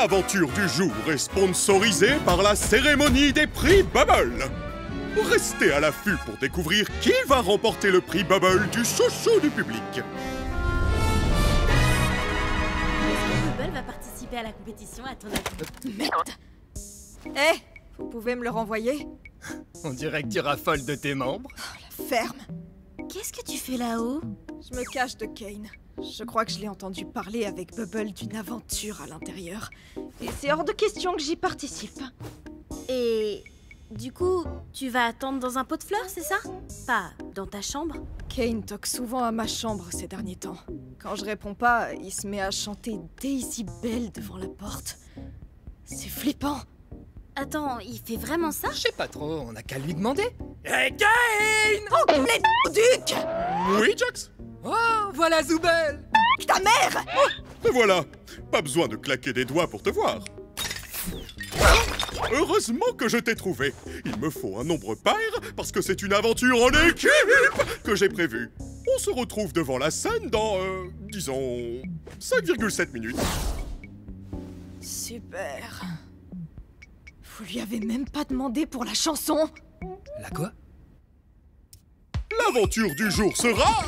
L'aventure du jour est sponsorisée par la cérémonie des prix Bubble. Restez à l'affût pour découvrir qui va remporter le prix Bubble du chouchou du public. Est-ce que Bubble va participer à la compétition à ton avis? Merde! Eh, vous pouvez me le renvoyer? On dirait que tu raffoles de tes membres. La ferme! Qu'est-ce que tu fais là-haut? Je me cache de Kane. Je crois que je l'ai entendu parler avec Bubble d'une aventure à l'intérieur. Et c'est hors de question que j'y participe. Et du coup, tu vas attendre dans un pot de fleurs, c'est ça? Pas dans ta chambre? Kane toque souvent à ma chambre ces derniers temps. Quand je réponds pas, il se met à chanter Daisy Bell devant la porte. C'est flippant. Attends, il fait vraiment ça? Je sais pas trop, on a qu'à lui demander. Hey Kane! Oh, les duc! Oui, Jax? Oh, voilà Zoubel! Ta mère! Et voilà, pas besoin de claquer des doigts pour te voir. Heureusement que je t'ai trouvé. Il me faut un nombre pair parce que c'est une aventure en équipe que j'ai prévue. On se retrouve devant la scène dans, disons, 5,7 minutes. Super. Vous lui avez même pas demandé pour la chanson? La quoi? L'aventure du jour sera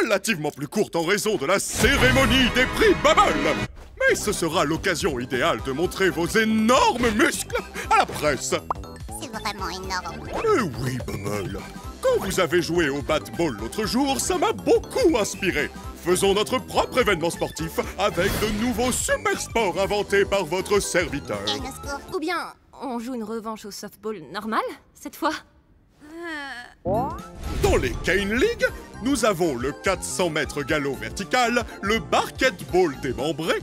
relativement plus courte en raison de la cérémonie des prix Bubble. Mais ce sera l'occasion idéale de montrer vos énormes muscles à la presse. C'est vraiment énorme. Eh oui, Bubble. Quand vous avez joué au bat-ball l'autre jour, ça m'a beaucoup inspiré. Faisons notre propre événement sportif avec de nouveaux super sports inventés par votre serviteur. Kane au secours. Ou bien, on joue une revanche au softball normal, cette fois? Dans les Kane League, nous avons le 400 mètres galop vertical, le basketball démembré,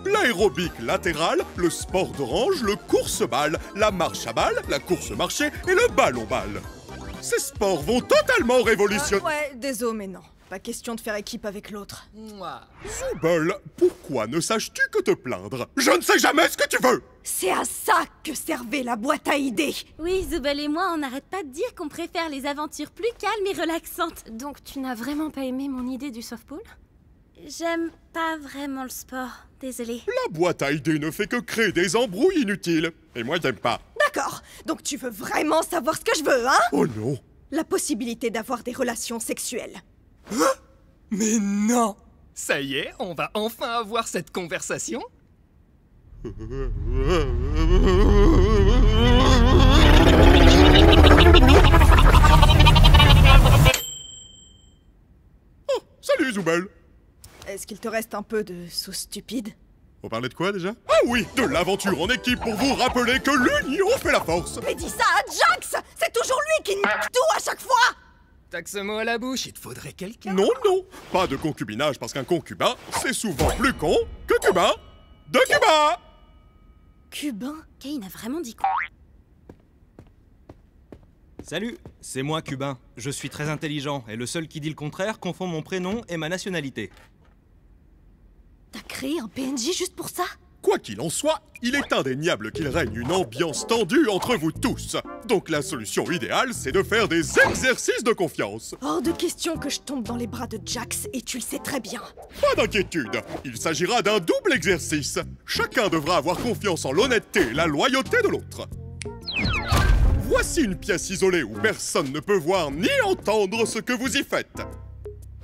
l'aérobic latéral, le sport d'orange, le course-balle, la marche à balle, la course-marché et le ballon-balle. Ces sports vont totalement révolutionner... Ouais, désolé, mais non. Pas question de faire équipe avec l'autre. Mouah. Zoubel, pourquoi ne saches-tu que te plaindre? Je ne sais jamais ce que tu veux! C'est à ça que servait la boîte à idées. Oui, Zoubel et moi, on n'arrête pas de dire qu'on préfère les aventures plus calmes et relaxantes. Donc tu n'as vraiment pas aimé mon idée du softball? J'aime pas vraiment le sport, désolée. La boîte à idées ne fait que créer des embrouilles inutiles. Et moi, j'aime pas. D'accord, donc tu veux vraiment savoir ce que je veux, hein? Oh non! La possibilité d'avoir des relations sexuelles. Mais non! Ça y est, on va enfin avoir cette conversation? Oh, salut Zoubel! Est-ce qu'il te reste un peu de sauce stupide? On parlait de quoi déjà? Ah oui, de l'aventure en équipe pour vous rappeler que l'union fait la force! Mais dis ça à Jax! C'est toujours lui qui nique tout à chaque fois! T'as que ce mot à la bouche, il te faudrait quelqu'un. Non, non, pas de concubinage parce qu'un concubin, c'est souvent plus con que cubain de Cuba! Cubain? Kane a vraiment dit quoi? Salut, c'est moi Cubain. Je suis très intelligent et le seul qui dit le contraire confond mon prénom et ma nationalité. T'as créé un PNJ juste pour ça? Quoi qu'il en soit, il est indéniable qu'il règne une ambiance tendue entre vous tous. Donc la solution idéale, c'est de faire des exercices de confiance. Hors de question que je tombe dans les bras de Jax, et tu le sais très bien. Pas d'inquiétude, il s'agira d'un double exercice. Chacun devra avoir confiance en l'honnêteté et la loyauté de l'autre. Voici une pièce isolée où personne ne peut voir ni entendre ce que vous y faites.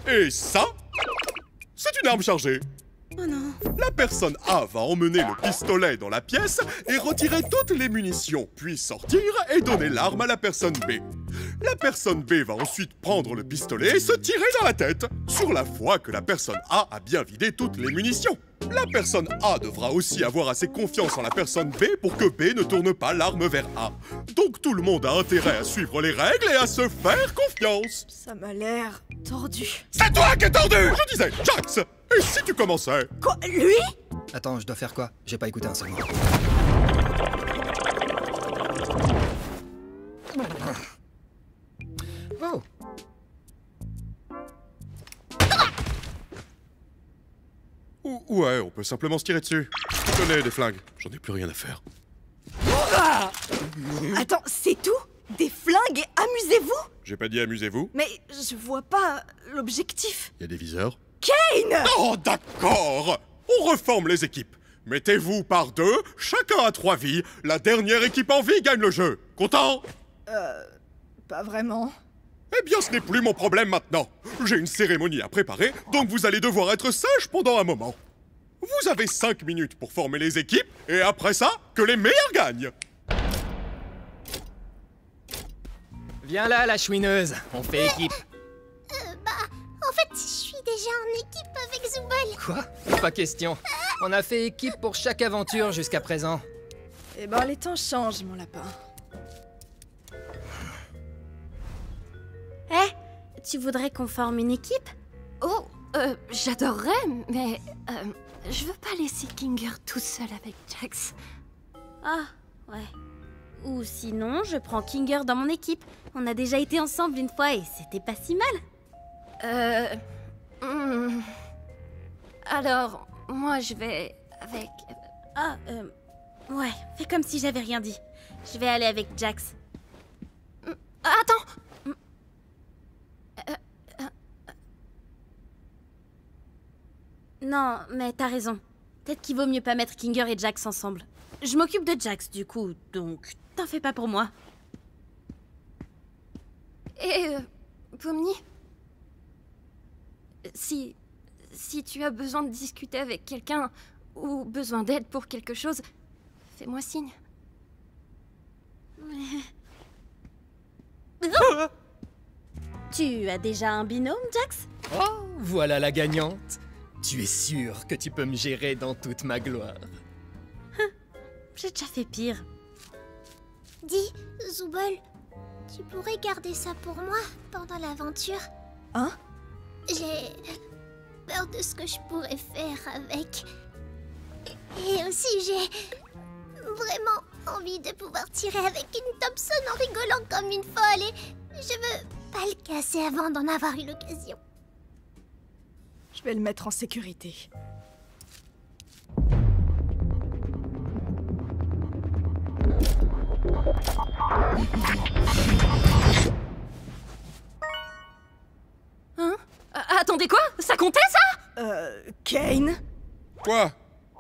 Et ça, c'est une arme chargée. Oh non. La personne A va emmener le pistolet dans la pièce et retirer toutes les munitions, puis sortir et donner l'arme à la personne B. La personne B va ensuite prendre le pistolet et se tirer dans la tête, sur la foi que la personne A a bien vidé toutes les munitions. La personne A devra aussi avoir assez confiance en la personne B pour que B ne tourne pas l'arme vers A. Donc tout le monde a intérêt à suivre les règles et à se faire confiance. Ça m'a l'air tordu. C'est toi qui es tordu! Je disais, Jax! Et si tu commençais? Quoi? Lui? Attends, je dois faire quoi? J'ai pas écouté un seul mot. Oh! Ouais, on peut simplement se tirer dessus. Je connais des flingues, j'en ai plus rien à faire. Attends, c'est tout? Des flingues et amusez-vous? J'ai pas dit amusez-vous, Mais je vois pas l'objectif. il y a des viseurs. Kane! Oh, d'accord! On reforme les équipes. Mettez-vous par deux, chacun a 3 vies. La dernière équipe en vie gagne le jeu. Content? Pas vraiment. Eh bien, ce n'est plus mon problème maintenant. J'ai une cérémonie à préparer, donc vous allez devoir être sage pendant un moment. Vous avez 5 minutes pour former les équipes, et après ça, que les meilleurs gagnent. Viens là, la chouineuse, on fait équipe. En fait, je suis déjà en équipe avec Zooble. Quoi? Pas question. On a fait équipe pour chaque aventure jusqu'à présent. Eh ben, les temps changent, mon lapin. Tu voudrais qu'on forme une équipe? Oh, j'adorerais, mais je veux pas laisser Kinger tout seul avec Jax. Ah, ouais. Ou sinon, je prends Kinger dans mon équipe. On a déjà été ensemble une fois et c'était pas si mal. Alors, moi je vais avec... Ouais, fais comme si j'avais rien dit. Je vais aller avec Jax. Attends! Non, mais t'as raison. Peut-être qu'il vaut mieux pas mettre Kinger et Jax ensemble. Je m'occupe de Jax, du coup, donc t'en fais pas pour moi. Et... Pomni? Si tu as besoin de discuter avec quelqu'un, ou besoin d'aide pour quelque chose, fais-moi signe. Tu as déjà un binôme, Jax? Oh, voilà la gagnante. Tu es sûr que tu peux me gérer dans toute ma gloire. J'ai déjà fait pire. Dis, Zooble, tu pourrais garder ça pour moi pendant l'aventure? Hein? J'ai peur de ce que je pourrais faire avec. Et aussi, j'ai vraiment envie de pouvoir tirer avec une Thompson en rigolant comme une folle et je veux pas le casser avant d'en avoir eu l'occasion. Je vais le mettre en sécurité. Hein? Attendez, quoi? Ça comptait, ça? Kane? Quoi?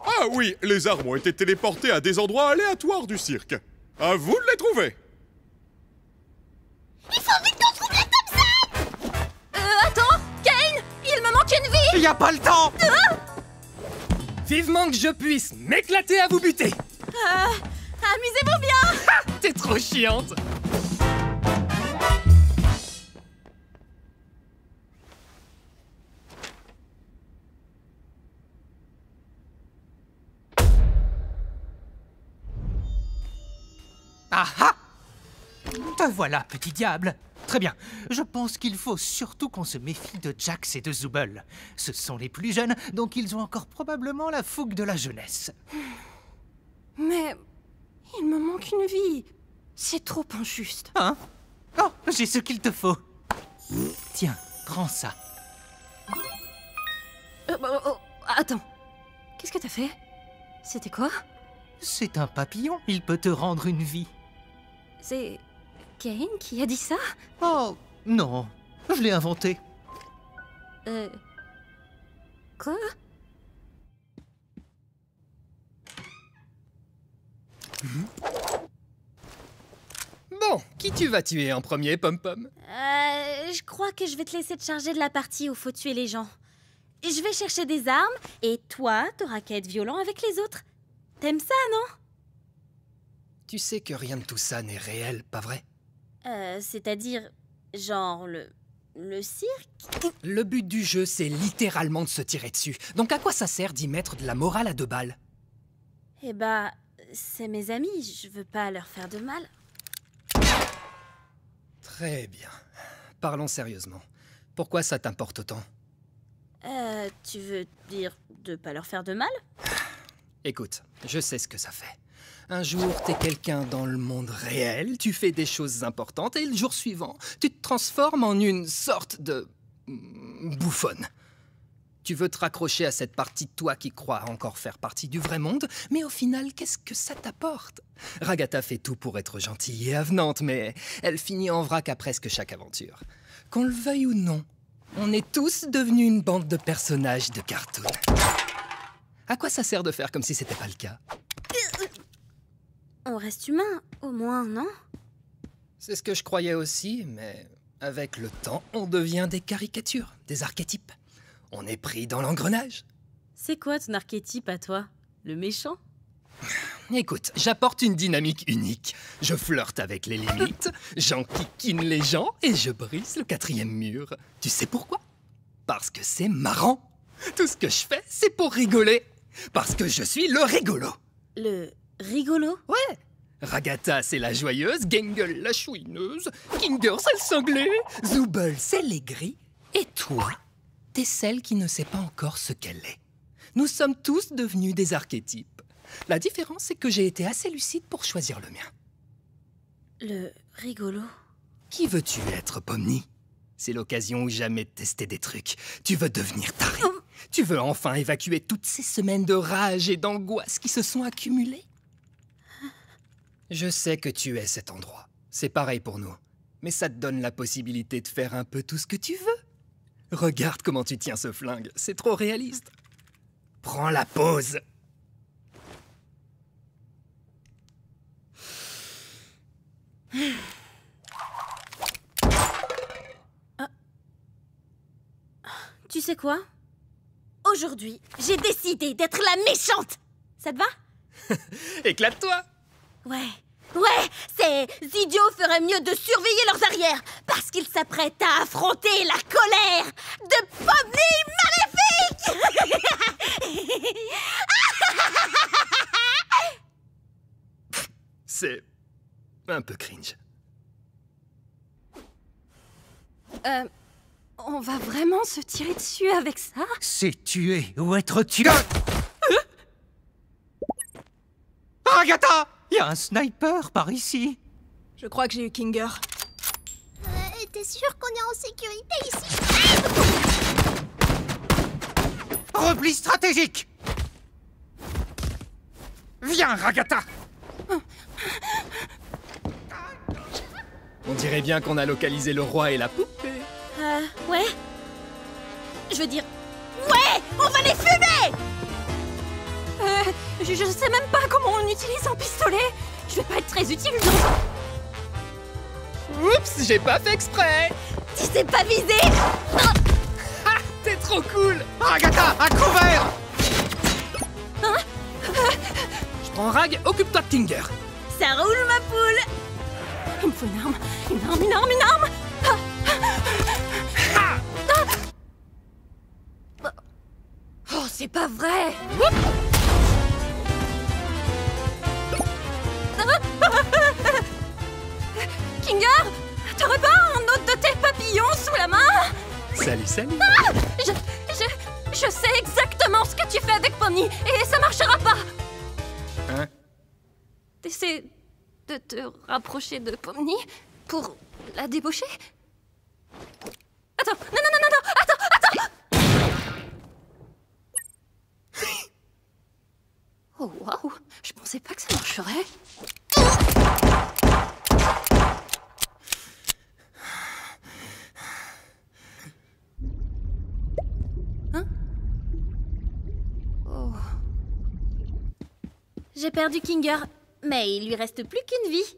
Ah oui, les armes ont été téléportées à des endroits aléatoires du cirque. À vous de les trouver. Il faut vite qu'on trouve la Thompson! Attends! Kane! Il me manque une vie! Y a pas le temps! Vivement que je puisse m'éclater à vous buter! Amusez-vous bien! T'es trop chiante! Ah ah! Te voilà, petit diable. Très bien. Je pense qu'il faut surtout qu'on se méfie de Jax et de Zooble. Ce sont les plus jeunes, donc ils ont encore probablement la fougue de la jeunesse. Mais... il me manque une vie. C'est trop injuste. Hein? Oh, j'ai ce qu'il te faut. Tiens, prends ça. Attends. Qu'est-ce que t'as fait? C'était quoi? C'est un papillon, il peut te rendre une vie. C'est... Kane qui a dit ça? Oh, non, je l'ai inventé. Quoi? Bon, qui tu vas tuer en premier, Pom-Pom? Je crois que je vais te laisser te charger de la partie où faut tuer les gens. Je vais chercher des armes, et toi, t'auras qu'à être violent avec les autres. T'aimes ça, non? Tu sais que rien de tout ça n'est réel, pas vrai? C'est-à-dire, genre, le cirque? Le but du jeu, c'est littéralement de se tirer dessus. Donc à quoi ça sert d'y mettre de la morale à 2 balles? Eh bah, c'est mes amis, je veux pas leur faire de mal. Très bien. Parlons sérieusement. Pourquoi ça t'importe autant? Tu veux dire de pas leur faire de mal? Écoute, je sais ce que ça fait. Un jour, t'es quelqu'un dans le monde réel, tu fais des choses importantes, et le jour suivant, tu te transformes en une sorte de... bouffonne. Tu veux te raccrocher à cette partie de toi qui croit encore faire partie du vrai monde, mais au final, qu'est-ce que ça t'apporte? Ragatha fait tout pour être gentille et avenante, mais elle finit en vrac à presque chaque aventure. Qu'on le veuille ou non, on est tous devenus une bande de personnages de cartoon. À quoi ça sert de faire comme si c'était pas le cas? On reste humain, au moins, non? C'est ce que je croyais aussi, mais avec le temps, on devient des caricatures, des archétypes. On est pris dans l'engrenage. C'est quoi ton archétype à toi? Le méchant? Écoute, j'apporte une dynamique unique. Je flirte avec les limites, j'enquiquine les gens et je brise le 4e mur. Tu sais pourquoi? Parce que c'est marrant. Tout ce que je fais, c'est pour rigoler. Parce que je suis le rigolo. Le rigolo? Ouais. Ragata, c'est la joyeuse, Gangle, la chouineuse, Kinger, c'est le cinglé, Zooble, c'est l'aigri, et toi, t'es celle qui ne sait pas encore ce qu'elle est. Nous sommes tous devenus des archétypes. La différence, c'est que j'ai été assez lucide pour choisir le mien. Le rigolo? Qui veux-tu être, Pomni? C'est l'occasion ou jamais de tester des trucs. Tu veux devenir taré? Tu veux enfin évacuer toutes ces semaines de rage et d'angoisse qui se sont accumulées? Je sais que tu es cet endroit. C'est pareil pour nous. Mais ça te donne la possibilité de faire un peu tout ce que tu veux. Regarde comment tu tiens ce flingue. C'est trop réaliste. Prends la pause. Tu sais quoi? Aujourd'hui, j'ai décidé d'être la méchante! Ça te va? Éclate-toi. Ouais, ces idiots feraient mieux de surveiller leurs arrières parce qu'ils s'apprêtent à affronter la colère de Pomni Maléfique! C'est un peu cringe. On va vraiment se tirer dessus avec ça? C'est tuer ou être tué. Agatha! Il y a un sniper par ici. Je crois que j'ai eu Kinger. T'es sûr qu'on est en sécurité ici? Repli stratégique. Viens, Ragata. On dirait bien qu'on a localisé le roi et la poupée. Ouais. Je veux dire, ouais, on va les fumer! Je sais même pas comment on utilise un pistolet. Je vais pas être très utile dans... Oups, j'ai pas fait exprès. Tu sais pas viser? Ah, t'es trop cool. Agatha, à couvert. Je prends Rag, occupe-toi de Kinger. Ça roule, ma poule! Il me faut une arme. Une arme, une arme, une arme. Oh, c'est pas vrai. Kinger, t'aurais pas un autre de tes papillons sous la main? Salut, salut. Je sais exactement ce que tu fais avec Pomni et ça marchera pas. Hein? T'essaies de te rapprocher de Pomni pour la débaucher? Attends, non, attends! Oh waouh, je pensais pas que ça marcherait. Hein? Oh. J'ai perdu Kinger, mais il lui reste plus qu'une vie.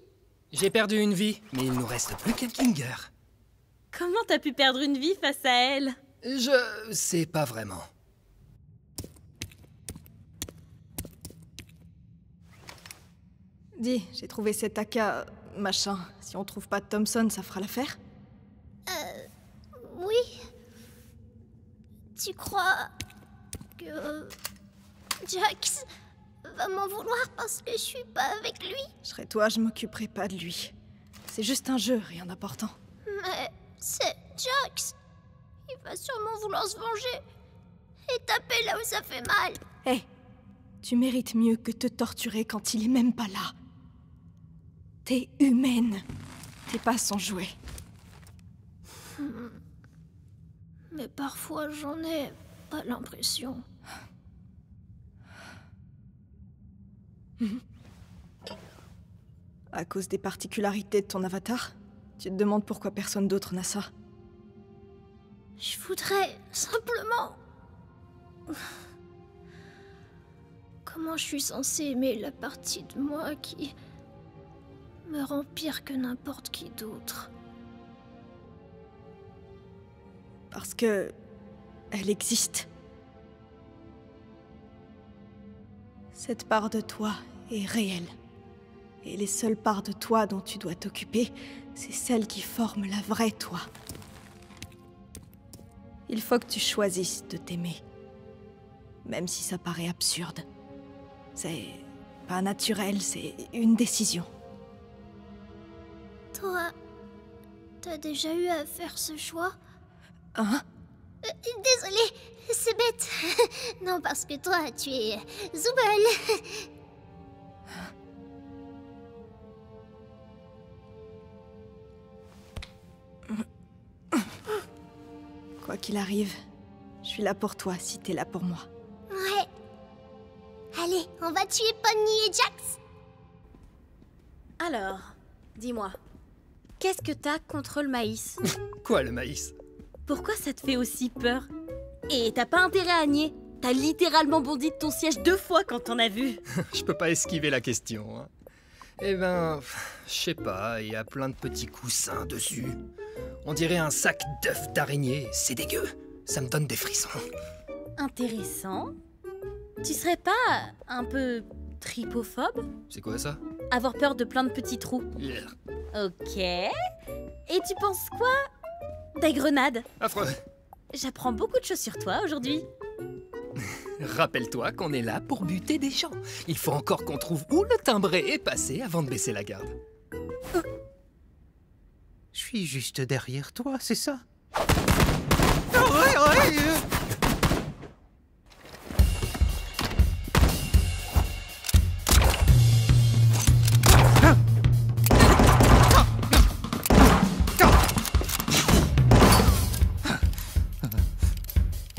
J'ai perdu une vie, mais il nous reste plus qu'un Kinger. Comment t'as pu perdre une vie face à elle? Je sais pas vraiment. Dis, j'ai trouvé cet AK, machin. Si on trouve pas Thompson, ça fera l'affaire? Oui. Tu crois que Jax va m'en vouloir parce que je suis pas avec lui? Je serais toi, je m'occuperai pas de lui. C'est juste un jeu, rien d'important. Mais c'est Jax. Il va sûrement vouloir se venger et taper là où ça fait mal. Hé, tu mérites mieux que te torturer quand il est même pas là. T'es humaine. T'es pas son jouet. Mais parfois, j'en ai pas l'impression. À cause des particularités de ton avatar? Tu te demandes pourquoi personne d'autre n'a ça? Je voudrais simplement Comment je suis censée aimer la partie de moi qui me rend pire que n'importe qui d'autre? Parce que... elle existe. Cette part de toi est réelle. Et les seules parts de toi dont tu dois t'occuper, c'est celles qui forment la vraie toi. Il faut que tu choisisses de t'aimer. Même si ça paraît absurde. C'est pas naturel, c'est une décision. Toi, t'as déjà eu à faire ce choix? Hein? Désolée, c'est bête. Non, parce que toi, tu es Zooble. Quoi qu'il arrive, je suis là pour toi si t'es là pour moi. Ouais. Allez, on va tuer Pomni et Jax. Alors, dis-moi, qu'est-ce que t'as contre le maïs? Quoi, le maïs? Pourquoi ça te fait aussi peur? Et t'as pas intérêt à nier. T'as littéralement bondi de ton siège 2 fois quand t'en as vu. Je peux pas esquiver la question, hein. Eh ben, je sais pas, il y a plein de petits coussins dessus. On dirait un sac d'œufs d'araignée, c'est dégueu. Ça me donne des frissons. Intéressant. Tu serais pas un peu tripophobe? C'est quoi ça? Avoir peur de plein de petits trous. Yeah. Ok. Et tu penses quoi des grenades? Affreux. J'apprends beaucoup de choses sur toi aujourd'hui. Rappelle-toi qu'on est là pour buter des gens. Il faut encore qu'on trouve où le timbré est passé avant de baisser la garde. Je suis juste derrière toi, c'est ça?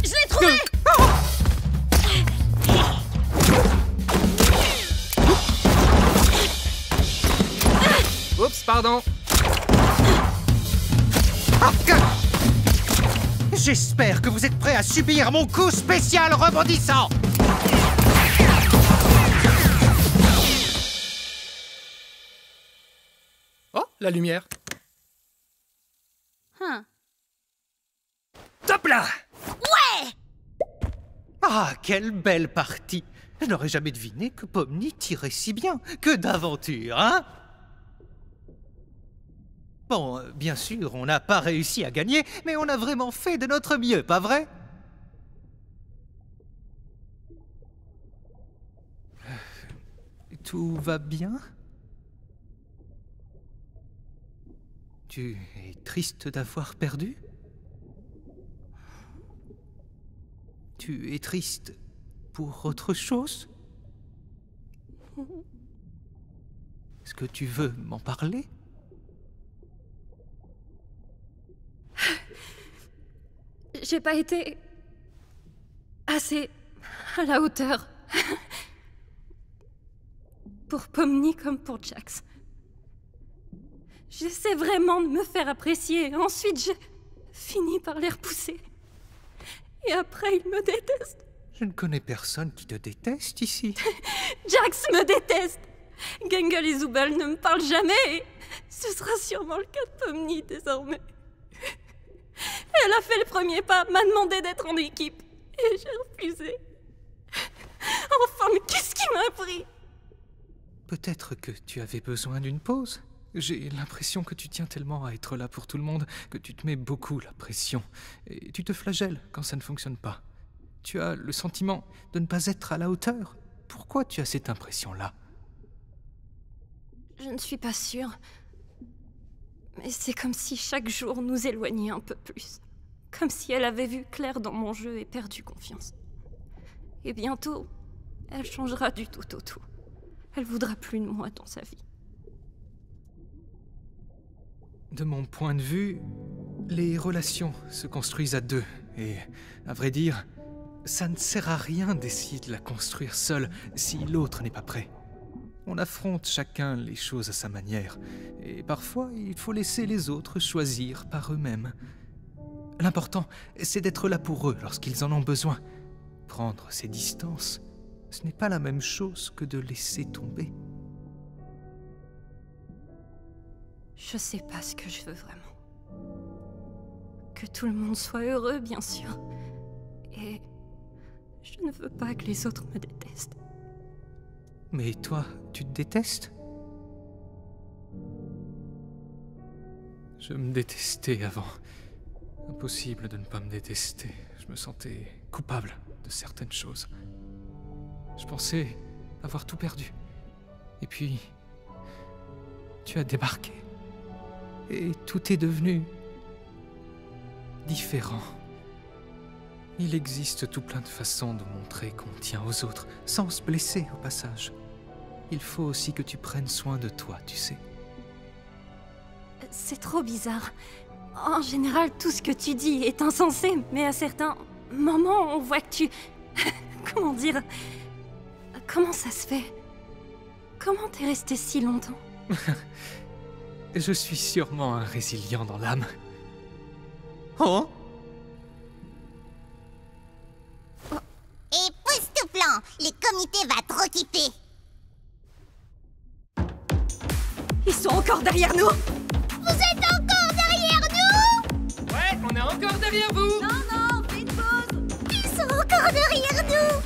Je l'ai trouvé! Oups, pardon. J'espère que vous êtes prêts à subir mon coup spécial rebondissant. Oh, la lumière. Top là! Ouais! Ah, quelle belle partie! Je n'aurais jamais deviné que Pomni tirait si bien. Que d'aventure, hein? Bon, bien sûr, on n'a pas réussi à gagner, mais on a vraiment fait de notre mieux, pas vrai? Tout va bien? Tu es triste d'avoir perdu? Tu es triste pour autre chose? Est-ce que tu veux m'en parler? J'ai pas été assez à la hauteur pour Pomni comme pour Jax. J'essaie vraiment de me faire apprécier. Ensuite, j'ai fini par les repousser. Et après, ils me détestent. Je ne connais personne qui te déteste ici. Jax me déteste. Gangle et Zooble ne me parlent jamais. Ce sera sûrement le cas de Pomni désormais. Elle a fait le premier pas, m'a demandé d'être en équipe. Et j'ai refusé. Enfin, mais qu'est-ce qui m'a pris? Peut-être que tu avais besoin d'une pause. J'ai l'impression que tu tiens tellement à être là pour tout le monde que tu te mets beaucoup la pression. Et tu te flagelles quand ça ne fonctionne pas. Tu as le sentiment de ne pas être à la hauteur. Pourquoi tu as cette impression-là? Je ne suis pas sûre. Mais c'est comme si chaque jour nous éloignait un peu plus. Comme si elle avait vu clair dans mon jeu et perdu confiance. Et bientôt, elle changera du tout au tout. Elle voudra plus de moi dans sa vie. De mon point de vue, les relations se construisent à deux. Et, à vrai dire, ça ne sert à rien d'essayer de la construire seul si l'autre n'est pas prêt. On affronte chacun les choses à sa manière. Et parfois, il faut laisser les autres choisir par eux-mêmes. L'important, c'est d'être là pour eux lorsqu'ils en ont besoin. Prendre ses distances Ce n'est pas la même chose que de laisser tomber. Je sais pas ce que je veux vraiment. Que tout le monde soit heureux, bien sûr. Et je ne veux pas que les autres me détestent. Mais toi, tu te détestes? Je me détestais avant. Impossible de ne pas me détester. Je me sentais coupable de certaines choses. Je pensais avoir tout perdu. Et puis, tu as débarqué. Et tout est devenu différent. Il existe tout plein de façons de montrer qu'on tient aux autres, sans se blesser au passage. Il faut aussi que tu prennes soin de toi, tu sais. C'est trop bizarre. En général, tout ce que tu dis est insensé, mais à certains moments, on voit que tu... Comment dire? Comment ça se fait? Comment t'es resté si longtemps? Je suis sûrement un résilient dans l'âme. Oh? Et pousse tout plan, les comités va trop kiffer. Ils sont encore derrière nous! Vous êtes encore derrière nous? Ouais, on est encore derrière vous. Non, fais une pause! Ils sont encore derrière nous?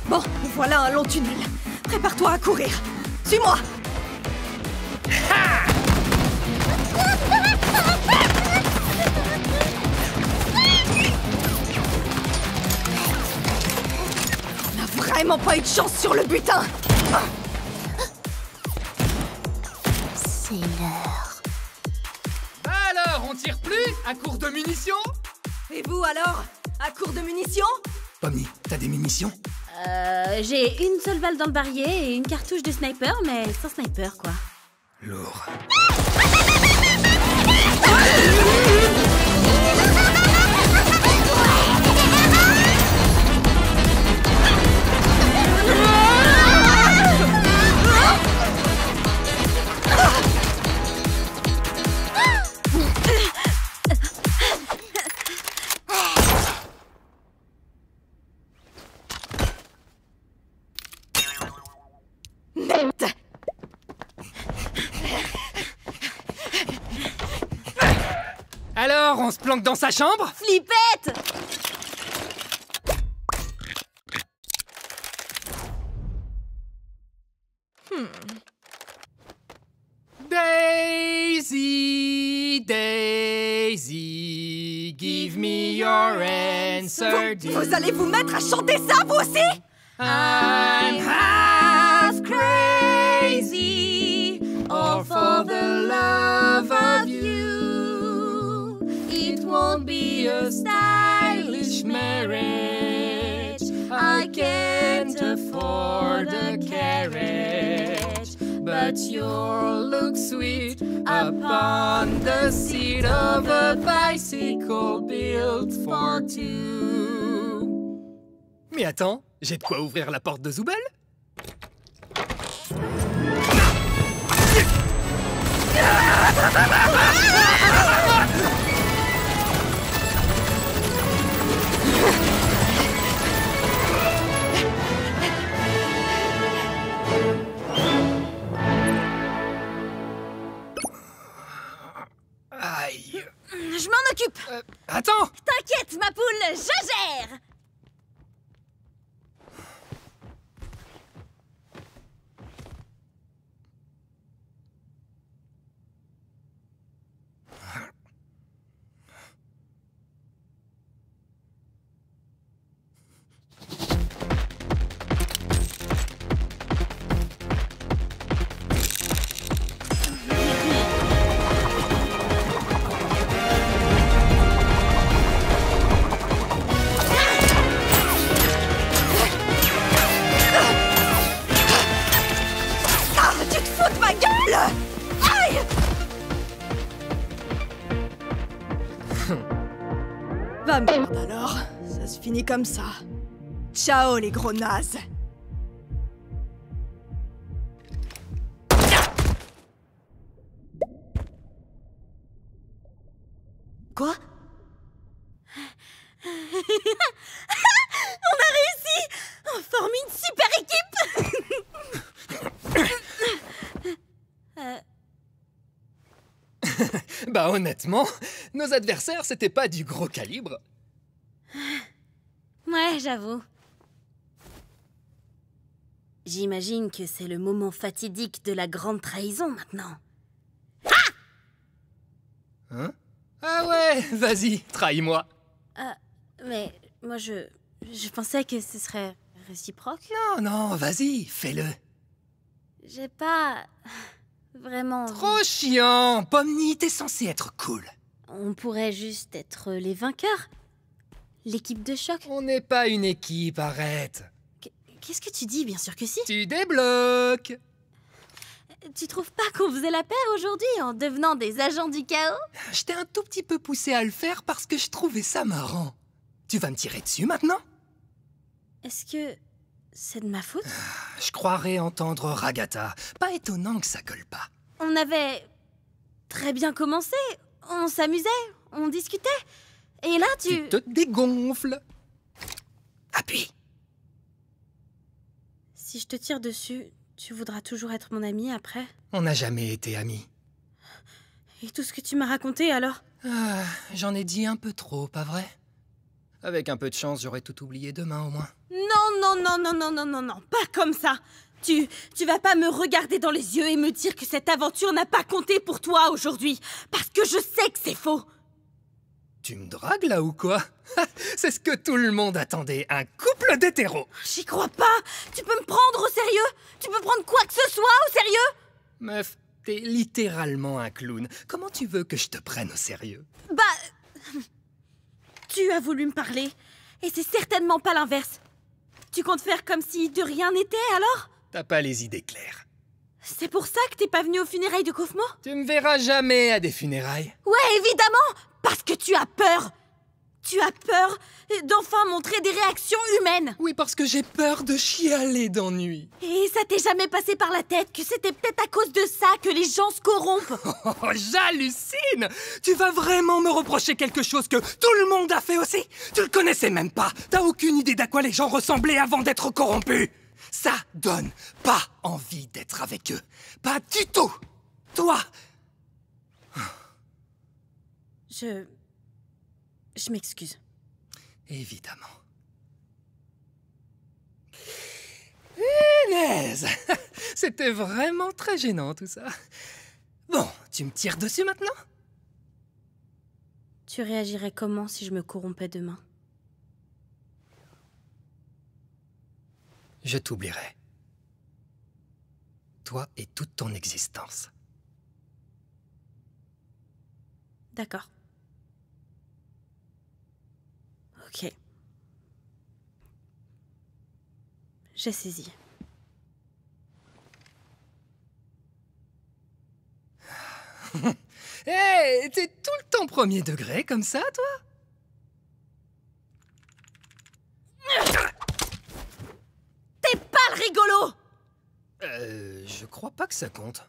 Bon, voilà un long tunnel. Prépare-toi à courir. Suis-moi! On n'a vraiment pas eu de chance sur le butin! C'est l'heure. Alors, on tire plus à court de munitions? Et vous alors? À court de munitions? Pomni, t'as des munitions? J'ai une seule balle dans le barillet et une cartouche de sniper, mais sans sniper, quoi. Lourd. Merde! Alors, on se planque dans sa chambre? Flippette! Daisy, Daisy, give me your answer, dear. Vous allez vous mettre à chanter ça, vous aussi? I'm half crazy, all for the love of you. It won't be a stylish marriage. I can't afford a carriage, but you'll look sweet upon the seat of a bicycle built for two. Mais attends, j'ai de quoi ouvrir la porte de Zooble? Aïe. Je m'en occupe! Attends! T'inquiète, ma poule, je gère! Bah merde alors, ça se finit comme ça. Ciao les gros nazes. Quoi? On a réussi! Enfin! forme une super équipe. Bah honnêtement, nos adversaires c'était pas du gros calibre. Ouais, j'avoue. J'imagine que c'est le moment fatidique de la grande trahison maintenant. Hein? Ah ouais, vas-y, trahis-moi. Mais moi je pensais que ce serait réciproque. Non, vas-y, fais-le. J'ai pas vraiment envie. Trop chiant, Pomni, t'es censé être cool. On pourrait juste être les vainqueurs. L'équipe de choc. On n'est pas une équipe, arrête. Qu'est-ce que tu dis? Bien sûr que si. Tu débloques. Tu trouves pas qu'on faisait la paire aujourd'hui en devenant des agents du chaos? Je t'ai un tout petit peu poussé à le faire parce que je trouvais ça marrant. Tu vas me tirer dessus maintenant? Est-ce que c'est de ma faute? Je croirais entendre Ragata. Pas étonnant que ça colle pas. On avait très bien commencé. On s'amusait, on discutait. Et là, Tu te dégonfles. Appuie. Si je te tire dessus, tu voudras toujours être mon ami après? On n'a jamais été amis. Et tout ce que tu m'as raconté alors? J'en ai dit un peu trop, pas vrai? Avec un peu de chance, j'aurais tout oublié demain au moins. Non, pas comme ça. Tu vas pas me regarder dans les yeux et me dire que cette aventure n'a pas compté pour toi aujourd'hui. Parce que je sais que c'est faux. Tu me dragues là ou quoi? C'est ce que tout le monde attendait, un couple d'hétéros. J'y crois pas. Tu peux me prendre au sérieux? Tu peux prendre quoi que ce soit au sérieux? Meuf, t'es littéralement un clown. Comment tu veux que je te prenne au sérieux? Bah... Tu as voulu me parler. Et c'est certainement pas l'inverse. Tu comptes faire comme si de rien n'était alors? T'as pas les idées claires. C'est pour ça que t'es pas venu aux funérailles de Kaufmo? Tu me verras jamais à des funérailles. Ouais, évidemment! Parce que tu as peur! Tu as peur d'enfin montrer des réactions humaines! Oui, parce que j'ai peur de chialer d'ennui. Et ça t'est jamais passé par la tête que c'était peut-être à cause de ça que les gens se corrompent? Oh, j'hallucine! Tu vas vraiment me reprocher quelque chose que tout le monde a fait aussi? Tu le connaissais même pas! T'as aucune idée d'à quoi les gens ressemblaient avant d'être corrompus! Ça donne pas envie d'être avec eux. Pas du tout! Toi! Je m'excuse. Évidemment. Punaise! C'était vraiment très gênant tout ça. Bon, tu me tires dessus maintenant? Tu réagirais comment si je me corrompais demain? Je t'oublierai. Toi et toute ton existence. D'accord. Ok. J'ai saisi. Hé, t'es tout le temps premier degré comme ça, toi? T'es pas le rigolo! Je crois pas que ça compte.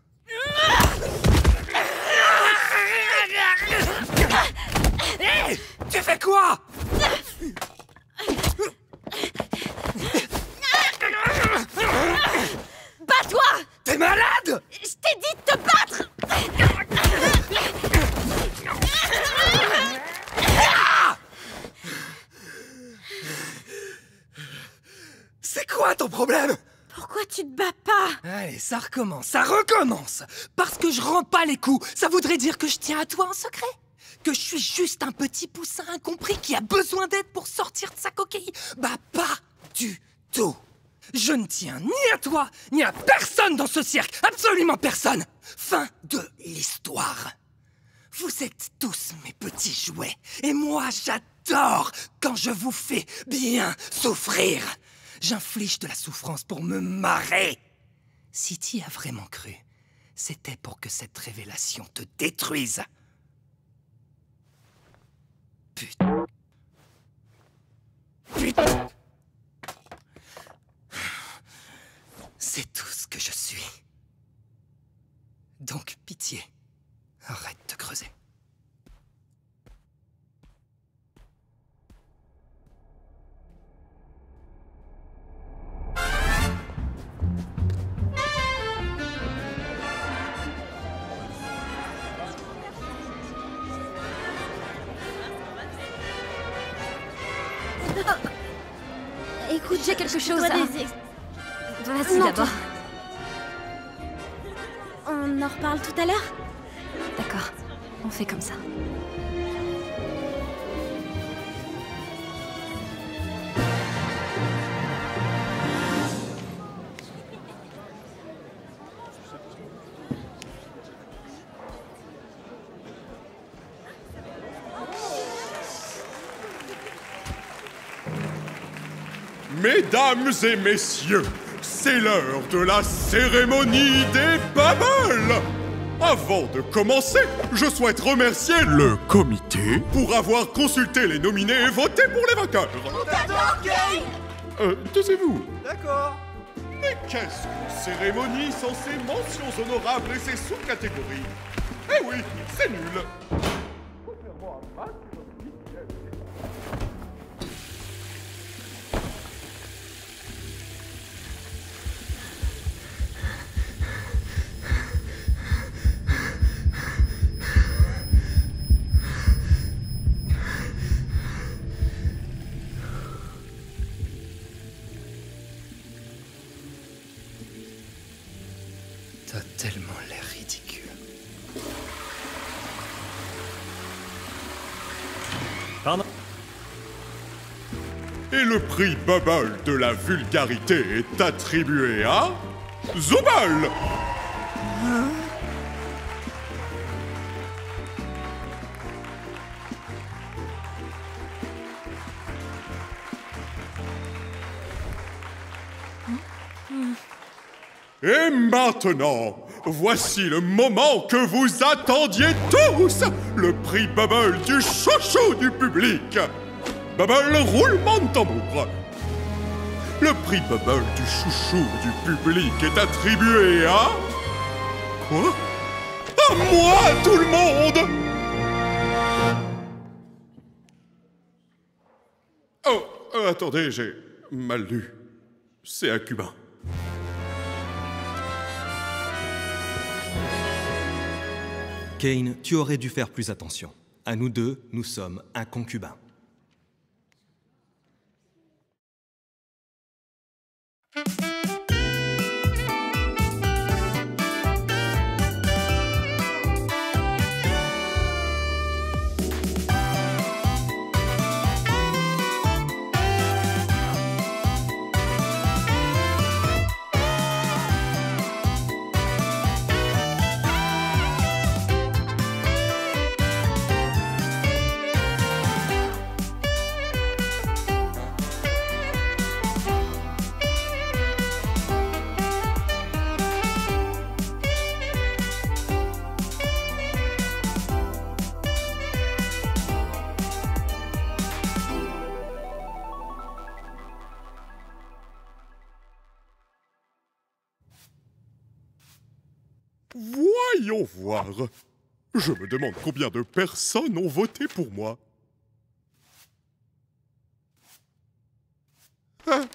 Hé! Tu fais quoi? Bats-toi! T'es malade? Je t'ai dit de te battre! C'est quoi ton problème? Pourquoi tu te bats pas? Allez, ça recommence, ça recommence! Parce que je rends pas les coups, ça voudrait dire que je tiens à toi en secret? Que je suis juste un petit poussin incompris qui a besoin d'aide pour sortir de sa coquille? Bah pas du tout! Je ne tiens ni à toi, ni à personne dans ce cirque! Absolument personne! Fin de l'histoire! Vous êtes tous mes petits jouets, et moi j'adore quand je vous fais bien souffrir! J'inflige de la souffrance pour me marrer! Si t'y as vraiment cru, c'était pour que cette révélation te détruise! Putain. Putain. C'est tout ce que je suis. Donc, pitié, arrête de creuser. Écoute, j'ai quelque chose Toi, à... Vas-y Non, d'abord. On en reparle tout à l'heure? D'accord, on fait comme ça. Mesdames et messieurs, c'est l'heure de la cérémonie des Bubbles. Avant de commencer, je souhaite remercier le comité pour avoir consulté les nominés et voté pour les vainqueurs. D'accord, Kane. Taisez-vous. D'accord. Mais qu'est-ce qu'une cérémonie sans ses mentions honorables et ses sous-catégories? Eh oui, c'est nul. Contrairement à Max, T'as tellement l'air ridicule. Pardon? Et le prix Bubble de la vulgarité est attribué à... Zooble! Et maintenant, voici le moment que vous attendiez tous! Le prix Bubble du chouchou du public! Bubble, roulement de tambour! Le prix Bubble du chouchou du public est attribué à... Quoi? À moi, tout le monde! Oh, attendez, j'ai mal lu. C'est un cubain. Kane, tu aurais dû faire plus attention. À nous deux, nous sommes un concubin. Voyons voir. Je me demande combien de personnes ont voté pour moi. Hein?